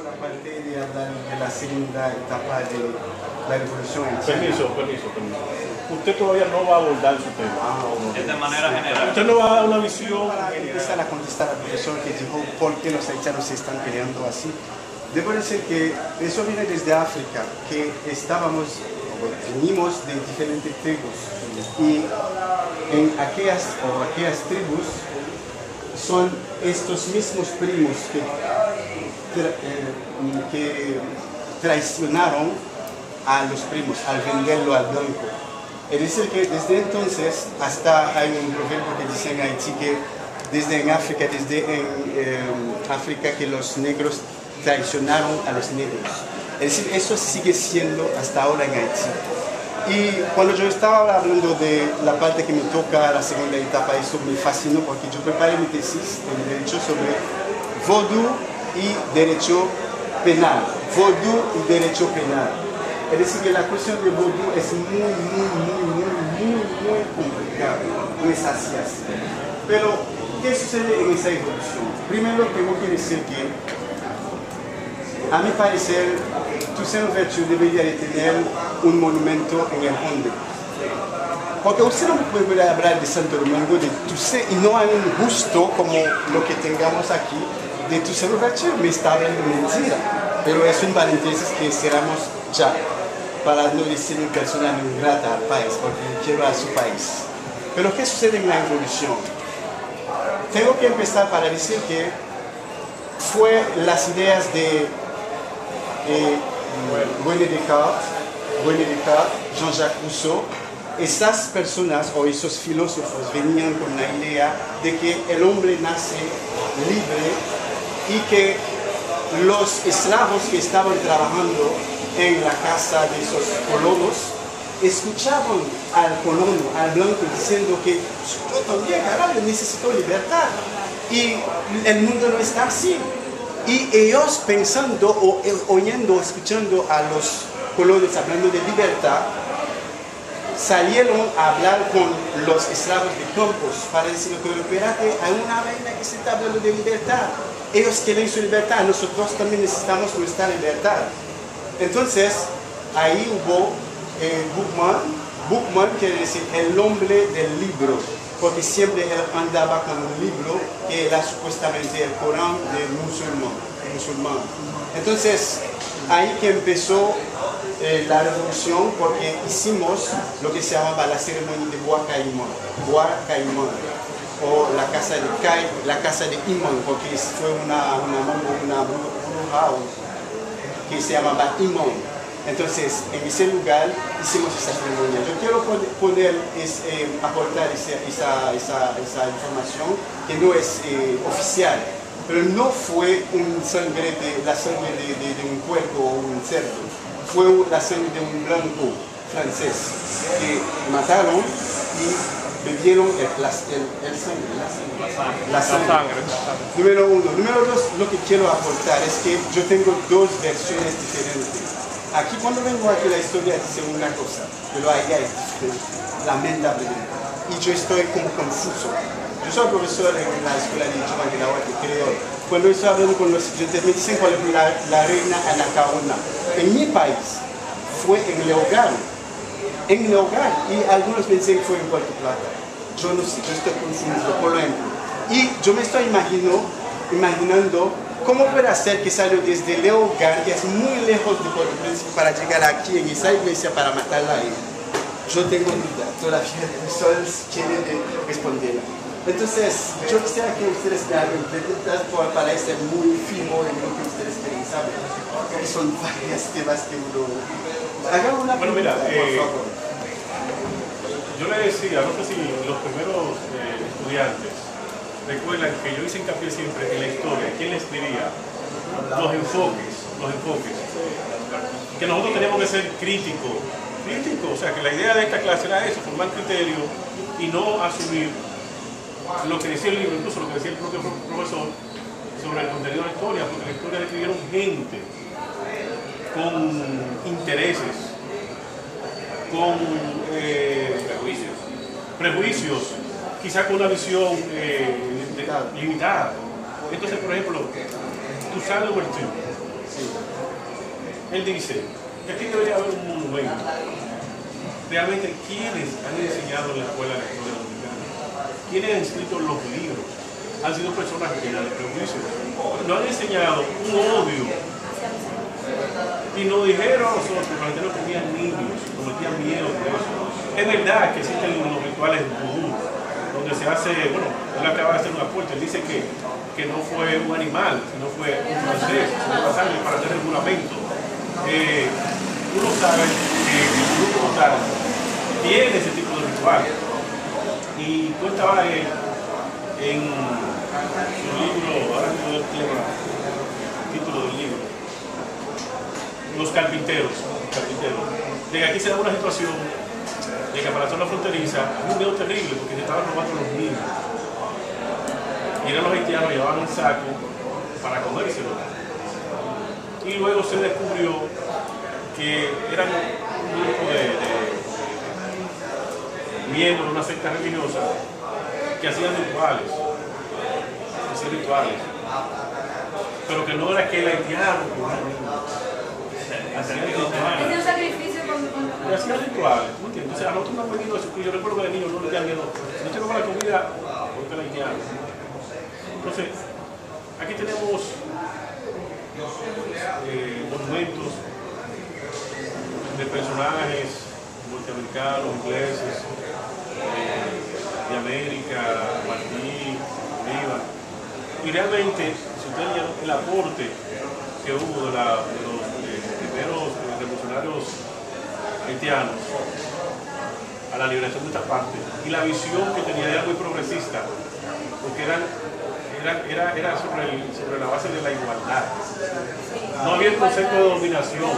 poco la parte de hablar de la segunda etapa de la revolución haitiana. Permiso. Usted todavía no va a abordar su tema. Es de manera general. Usted no va a dar una visión. Para empezar a contestar al profesor que dijo por qué los haitianos se están peleando así. Debo decir que eso viene desde África, que venimos de diferentes tribus y en aquellas tribus son estos mismos primos que traicionaron a los primos al venderlo al blanco. Es decir, que desde entonces hasta hay un proverbio que dice en Haití que desde África que los negros traicionaron a los negros. Es decir, eso sigue siendo hasta ahora en Haití. Y cuando yo estaba hablando de la parte que me toca, la segunda etapa, eso me fascinó porque yo preparé mi tesis en derecho sobre vodú y derecho penal. Vodú y derecho penal. Es decir, que la cuestión de vodú es muy complicada. No es así. Pero, ¿qué sucede en esa evolución? Primero, tengo que decir que, a mi parecer, Toussaint Louverture debería de tener un monumento en el Hondo. Porque usted no puede hablar de Santo Domingo, de Toussaint, y no hay un gusto como lo que tengamos aquí de Toussaint Louverture. Me está hablando mentira, pero es un malentendido que cerramos ya, para no decir una persona no ingrata al país, porque quiero a su país. Pero ¿qué sucede en la evolución? Tengo que empezar para decir que fue las ideas de René Descartes, Jean-Jacques Rousseau. Esas personas o esos filósofos venían con la idea de que el hombre nace libre y que los esclavos que estaban trabajando en la casa de esos colonos escuchaban al colono, al blanco, diciendo que yo también, carajo, necesito libertad y el mundo no está así. Y ellos pensando o oyendo, escuchando a los colonos hablando de libertad, salieron a hablar con los esclavos de campos para decir, pero espérate, hay una vaina que se está hablando de libertad. Ellos quieren su libertad, nosotros también necesitamos nuestra libertad. Entonces, ahí hubo Bookman quiere decir el hombre del libro, porque siempre él andaba con un libro que era supuestamente el Corán del musulmán. Entonces, ahí que empezó la revolución, porque hicimos lo que se llamaba la ceremonia de Bois Caïman, o la casa de Imán, porque fue una bruja que se llamaba Imán. Entonces, en ese lugar hicimos esa ceremonia. Yo quiero aportar esa información que no es oficial, pero no fue la sangre de un puerco o un cerdo, fue la sangre de un blanco francés que mataron y bebieron la sangre. Número uno. Número dos, lo que quiero aportar es que yo tengo dos versiones diferentes. Aquí cuando vengo aquí la historia dice una cosa, pero allá es diferente, lamentablemente. Y yo estoy como confuso. Yo soy profesor en la escuela de idioma de la UAT, creo. Cuando estoy hablando con los estudiantes me dicen cuál es la reina Anacaona. En mi país fue en Leogán. Y algunos me dicen que fue en Puerto Plata. Yo no sé, yo estoy confundido, por ejemplo. Y yo me estoy imaginando cómo puede ser que salió desde Leogán, que es muy lejos de Puerto Príncipe, para llegar aquí en esa iglesia para matarla ahí. Yo tengo duda, todavía el sol quiere responderla. Entonces, yo quisiera que ustedes me hagan preguntas para ser muy fino en lo que ustedes saben, porque son varios temas que uno... Hagan una pregunta, por favor. Yo le decía, no sé si los primeros estudiantes recuerdan que yo hice hincapié siempre en la historia, ¿quién le escribía? Los enfoques. Que nosotros teníamos que ser críticos, o sea, que la idea de esta clase era eso, formar criterio y no asumir lo que decía el libro, incluso lo que decía el propio profesor sobre el contenido de la historia, porque la historia la escribieron gente con intereses, con prejuicios, quizás con una visión limitada. Entonces, por ejemplo, Toussaint Louverture Él dice que aquí debería haber un monumento. Realmente, ¿quiénes han enseñado en la escuela la historia dominicana? ¿Quiénes han escrito los libros? Han sido personas llenas de prejuicios. Nos han enseñado un odio. Y nos dijeron a nosotros que la gente no comía niños, cometían miedo por eso. Es verdad que existen los rituales vudú, donde se hace, bueno, él acaba de hacer una apuesta, él dice que no fue un animal, sino fue un francés, una sangre para hacer el juramento. Uno sabe que el grupo tal tiene ese tipo de ritual. Y cuenta en su libro, ahora no el título del libro, Los carpinteros, de que aquí se da una situación de que para la zona fronteriza había un miedo terrible porque se estaban robando los niños. Y eran los haitianos, llevaban un saco para comérselo. Y luego se descubrió que eran un grupo de miembros de una secta religiosa que hacían rituales. Pero que no era que el haitiano hacían rituales. Es un sacrificio con... Hacían rituales, ¿no entiendes? O sea, nosotros no hemos venido a eso, yo recuerdo que de niño no le tenían miedo. Si no tengo la comida, porque el haitiano. Entonces, aquí tenemos monumentos de personajes norteamericanos, ingleses, de América, Martí, Bolívar. Y realmente, si ustedes vieron el aporte que hubo de los primeros revolucionarios haitianos a la liberación de esta parte, y la visión que tenía era muy progresista, porque era sobre la base de la igualdad. No había el concepto de dominación,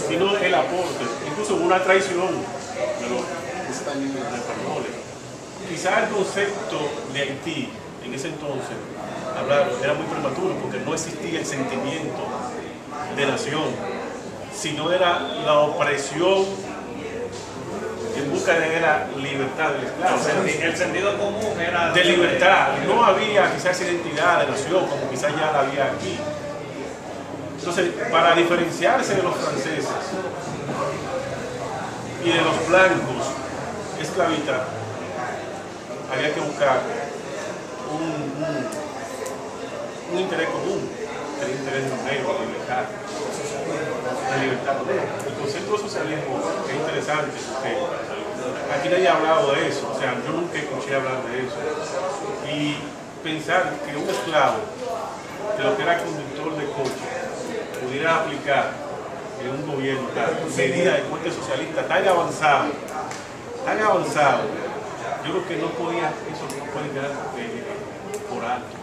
sino el aporte. Incluso hubo una traición de los españoles. Quizá el concepto de Haití en ese entonces era muy prematuro porque no existía el sentimiento de nación, sino era la opresión en busca de la libertad del esclavo. El sentido común era de libertad. No había quizás identidad de nación como quizás ya la había aquí. Entonces, para diferenciarse de los franceses y de los blancos esclavistas, había que buscar un interés común, el interés de los negros, la libertad. El concepto de socialismo es interesante, porque aquí nadie ha hablado de eso, o sea, yo nunca escuché hablar de eso. Y pensar que un esclavo, que lo que era conductor de coche, pudiera aplicar en un gobierno medida de corte socialista tan avanzado, yo creo que no podía, eso no puede quedar por alto.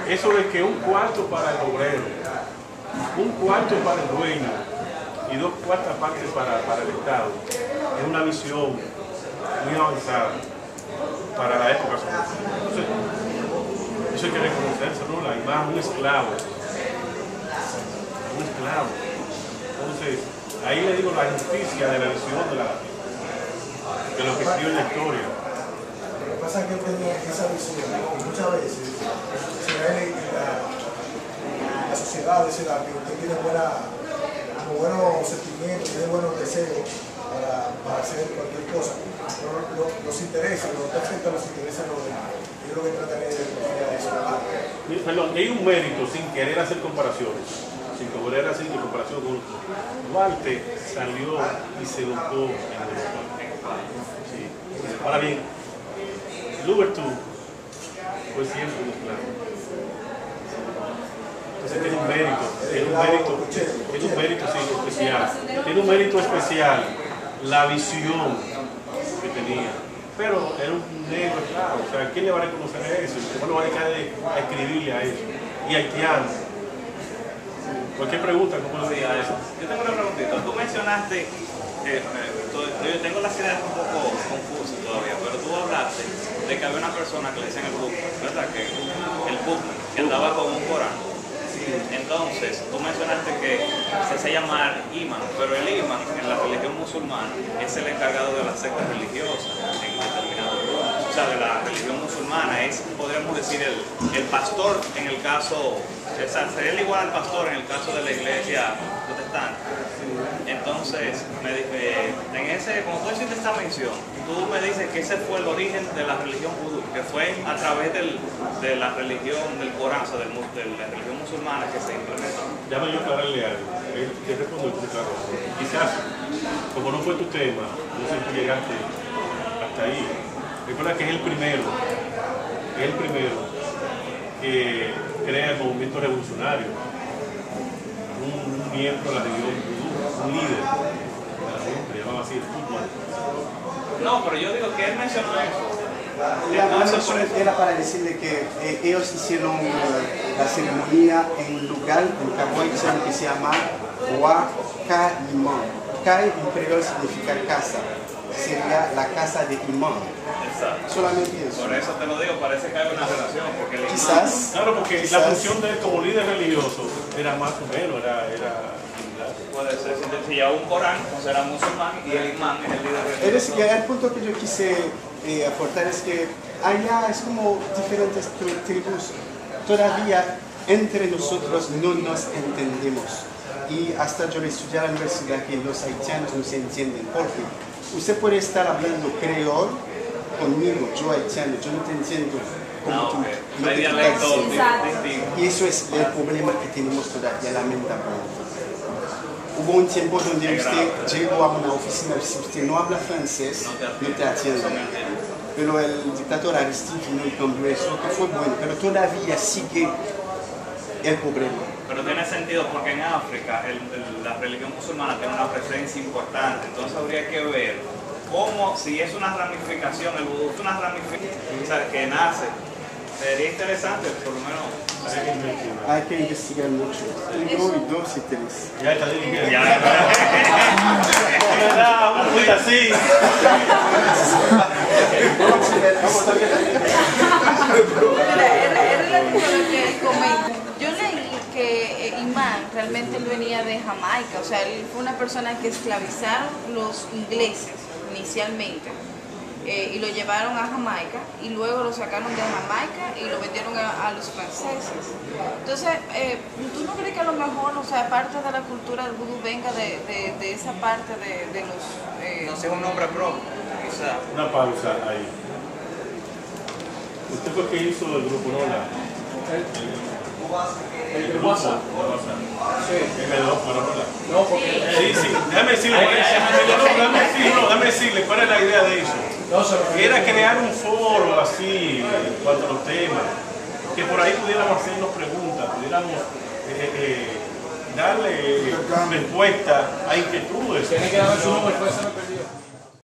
Eso de que un cuarto para el obrero, un cuarto para el dueño y 2/4 partes para el Estado, es una visión muy avanzada para la época. Entonces, eso hay que reconocerse, ¿no? La imagen, un esclavo. Entonces, ahí le digo la injusticia de la visión de lo que escribe en la historia. Lo que pasa es que él tenía esa visión, y muchas veces se ve en la sociedad de esa edad que usted tiene buenos sentimientos, tiene buenos deseos para hacer cualquier cosa. Pero los intereses, lo que afecta a los intereses de los demás. Yo lo que trataría de eso. Perdón, hay un mérito sin querer hacer comparaciones, sin querer hacer comparación con otro. Duarte salió y se educó en Europa. Sí. Ahora bien, Louverture fue siempre un esclavo. Entonces tiene un mérito especial. Tiene un mérito especial la visión que tenía. Pero era un negro esclavo. O sea, ¿quién le va a reconocer eso? ¿Cómo lo va a dejar de escribirle a eso? Y haitiano. Cualquier pregunta, ¿cómo lo diría eso? Yo tengo una preguntita. Tú mencionaste, yo tengo las ideas un poco confusas todavía, pero tú hablaste de que había una persona que le decían el Bucman, ¿verdad? Que el Bucman, que andaba con un Corán. Entonces, tú mencionaste que se hace llamar imán, pero el imán en la religión musulmana es el encargado de las sectas religiosas en determinados grupos. o sea, de la religión musulmana, es, podríamos decir, el pastor en el caso, o sea, sería igual al pastor en el caso de la iglesia protestante. Entonces, en ese, como tú hiciste esta mención, tú me dices que ese fue el origen de la religión vudú, que fue a través de la religión del Corán, o sea, de la religión musulmana que se implementó. Déjame yo aclararle algo. Te respondo claro. Quizás, como no fue tu tema, no sé si tú llegaste hasta ahí. Recuerda que es el primero que crea el movimiento revolucionario. Un miembro de la religión vudú, un líder de la religión, que llamaban así el fútbol. No, pero yo digo que él mencionó eso. La mención era para decirle que ellos hicieron la ceremonia en un lugar en Cabo Haitiano que se llama Ouaka Imam. Kai en creol significa casa, sería la casa de imán. Exacto. Solamente eso. Por eso te lo digo, parece que hay una relación. Porque el Quizás. Claro, porque la función de él como líder religioso era más o menos, era similar. puede ser, si ya un Corán, será musulmán y el imán es el líder religioso. Es decir, que el punto que yo quise aportar es que allá es como diferentes tribus. Todavía entre nosotros no nos entendemos. Y hasta yo estudié a la universidad que los haitianos no se entienden. Porque usted puede estar hablando creol conmigo, yo haitiano, yo no te entiendo como tú. No hay dialectos distintos. Y eso es el problema que tenemos todavía, lamentablemente. Hubo un tiempo donde usted llegó a una oficina, si usted no habla francés, no te atiende. Pero el dictador Aristide vino y cambió eso, que fue bueno, pero todavía sigue el problema. Pero tiene sentido porque en África la religión musulmana tiene una presencia importante, entonces habría que ver cómo, si es una ramificación, el vudú es una ramificación, o sea, que nace. Sería interesante, por lo menos. Hay que investigar mucho. Uno y dos y tres. Ya está dirigiendo. Ya, Una cuita así. Es relativo a lo que él comenta. Yo leí que Imán realmente él venía de Jamaica, o sea, él fue una persona que esclavizaron los ingleses inicialmente. Y lo llevaron a Jamaica y luego lo sacaron de Jamaica y lo vendieron a los franceses. Entonces, ¿tú no crees que a lo mejor, o sea, parte de la cultura del vudú venga de esa parte de los... no sé, un nombre propio, quizá. Una pausa ahí. ¿Usted fue que hizo el grupo Nola? El grupo WhatsApp. Sí. No, porque... Sí. Déjame decirle cuál es la idea de eso. Era crear un foro así en cuanto a los temas, que por ahí pudiéramos hacernos preguntas, pudiéramos darle respuesta a inquietudes. Tiene que darme su número, después se me perdió.